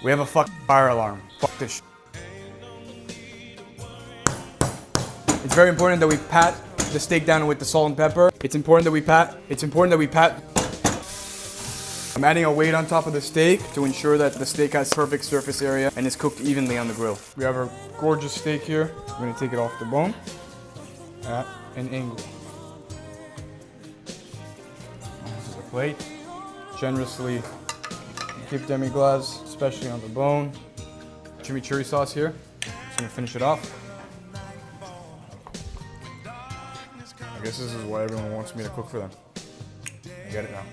We have a fucking fire alarm. Fuck this shit. It's very important that we pat the steak down with the salt and pepper. It's important that we pat. I'm adding a weight on top of the steak to ensure that the steak has perfect surface area and is cooked evenly on the grill. We have our gorgeous steak here. We're gonna take it off the bone at an angle. This is a plate. Generously keep demi-glace, especially on the bone. Chimichurri sauce here. Just gonna finish it off. I guess this is what everyone wants me to cook for them. I get it now.